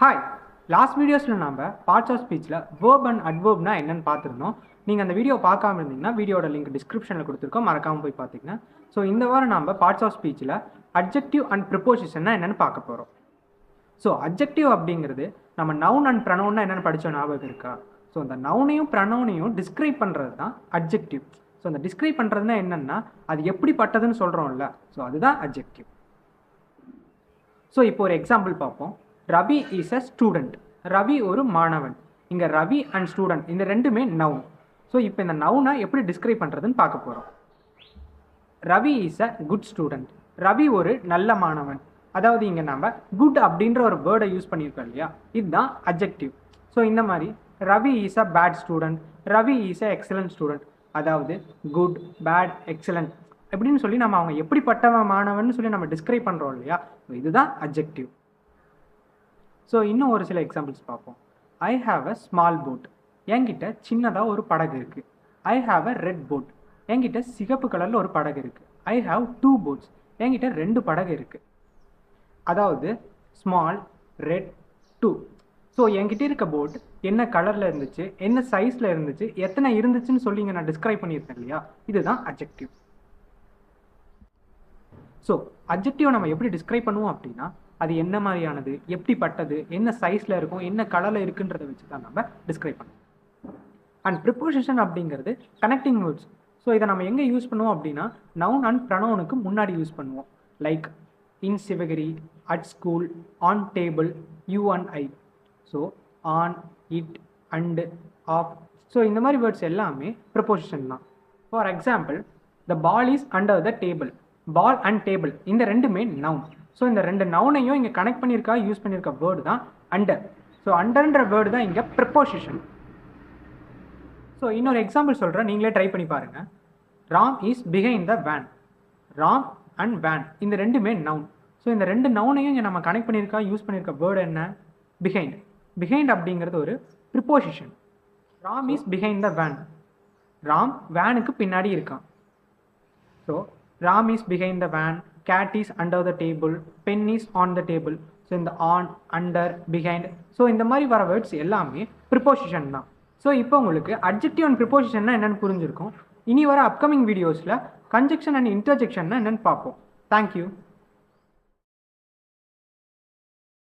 Hi, last வீடியோஸில் நம்ம parts of ஸ்பீச்சில் verb and அட்வர்ப்னா என்னென்னு பார்த்துருந்தோம். நீங்கள் அந்த வீடியோ பார்க்காம இருந்தீங்கன்னா வீடியோட லிங்க் டிஸ்கிரிப்ஷனில் கொடுத்துருக்கோம், மறக்காமல் போய் பார்த்துங்க. ஸோ இந்த வாரம் நம்ம பார்ட்ஸ் ஆஃப் ஸ்பீச்சில் அட்ஜெக்டிவ் அண்ட் ப்ரிப்போசிஷன்னா என்னென்னு பார்க்க போகிறோம். ஸோ அட்ஜெக்டிவ் அப்படிங்கிறது நம்ம நவுன் அண்ட் ப்ரனவுன்னா என்னென்னு படித்த ஞாபகம் இருக்கா? ஸோ அந்த நவுனையும் ப்ரனவுனையும் டிஸ்கிரைப் பண்ணுறது தான் அட்ஜெக்டிவ். ஸோ அந்த டிஸ்கிரைப் பண்ணுறதுனா என்னென்னா அது எப்படிப்பட்டதுன்னு சொல்கிறோம்ல, ஸோ அதுதான் அட்ஜெக்டிவ். ஸோ இப்போ ஒரு எக்ஸாம்பிள் பார்ப்போம். Ravi is a student. Ravi ஒரு மாணவன். இங்கே ரவி அண்ட் ஸ்டூடெண்ட் இந்த ரெண்டுமே நவுன். ஸோ இப்போ இந்த நவுனை எப்படி டிஸ்கிரைப் பண்ணுறதுன்னு பார்க்க போகிறோம். Ravi is a good student. Ravi ஒரு நல்ல மாணவன். அதாவது இங்கே நம்ம குட் அப்படின்ற ஒரு வேர்டை யூஸ் பண்ணியிருக்கோம் இல்லையா, இதுதான் அட்ஜெக்டிவ். ஸோ இந்த மாதிரி Ravi is a bad student, Ravi is a excellent student. அதாவது குட், பேட், எக்ஸலண்ட் அப்படின்னு சொல்லி நம்ம அவங்க எப்படிப்பட்ட மாணவன் சொல்லி நம்ம டிஸ்கிரைப் பண்ணுறோம் இல்லையா, இதுதான் அட்ஜெக்டிவ். ஸோ இன்னும் ஒரு சில எக்ஸாம்பிள்ஸ் பார்ப்போம். I have a small boat. என்கிட்ட சின்னதாக ஒரு படகு இருக்குது. I have a red boat. என்கிட்ட சிகப்பு கலரில் ஒரு படகு இருக்குது. I have 2 boats. என்கிட்ட 2 படகு இருக்குது. அதாவது ஸ்மால், ரெட், 2. ஸோ என்கிட்ட இருக்க போட் என்ன கலரில் இருந்துச்சு, என்ன சைஸில் இருந்துச்சு, எத்தனை இருந்துச்சுன்னு சொல்லி இங்கே நான் டிஸ்கிரைப் பண்ணியிருக்கேன் இல்லையா, இதுதான் அட்ஜெக்டிவ். ஸோ அட்ஜெக்டிவை நம்ம எப்படி டிஸ்கிரைப் பண்ணுவோம் அப்படின்னா அது என்ன மாதிரியானது, எப்படிப்பட்டது, என்ன சைஸில் இருக்கும், என்ன கலரில் இருக்குன்றதை வச்சு தான் நம்ம டிஸ்கிரைப் பண்ணுவோம். அண்ட் ப்ரிப்போசிஷன் அப்படிங்கிறது கனெக்டிங் வேர்ட்ஸ். ஸோ இதை நம்ம எங்கே யூஸ் பண்ணுவோம் அப்படின்னா நவுன் அண்ட் ப்ரனவுனுக்கு முன்னாடி யூஸ் பண்ணுவோம். Like in Sivagiri, at school, on table, you and I. So on, it, and, of. ஸோ இந்த மாதிரி வேர்ட்ஸ் எல்லாமே ப்ரிப்போசிஷன் தான். For example, the ball is under the table. Ball and table இந்த ரெண்டுமே நவுன். ஸோ இந்த ரெண்டு நவுனையும் இங்கே கனெக்ட் பண்ணியிருக்கா யூஸ் பண்ணியிருக்க வேர்டு தான் அண்டர். ஸோ அண்டர்ன்ற வேர்டு தான் இங்கே ப்ரிப்போசிஷன். ஸோ இன்னொரு எக்ஸாம்பிள் சொல்கிறேன், நீங்களே ட்ரை பண்ணி பாருங்கள். Ram is behind the van. Ram and van இந்த ரெண்டுமே நவுன். ஸோ இந்த ரெண்டு நவுனையும் இங்கே நம்ம கனெக்ட் பண்ணியிருக்கா யூஸ் பண்ணியிருக்க வேர்டு என்ன, பிஹைண்ட். பிஹைண்ட் அப்படிங்கிறது ஒரு preposition. Ram is behind the van. Ram வேனுக்கு பின்னாடி இருக்கான். So Ram is behind the van, cat is under the table, pen is on the table. So இந்த ஆன், அண்டர், பிஹைண்ட், ஸோ இந்த மாதிரி வர வேர்ட்ஸ் எல்லாமே ப்ரிப்போசிஷன் தான். ஸோ இப்போ உங்களுக்கு அட்ஜெக்டிவ் அண்ட் ப்ரிப்போசிஷன்னா என்னென்னு புரிஞ்சிருக்கும். இனி வர அப்கமிங் வீடியோஸில் கன்ஜெக்ஷன் அண்ட் இன்டர்ஜெக்ஷன்னா என்னென்னு பார்ப்போம். தேங்க்யூ.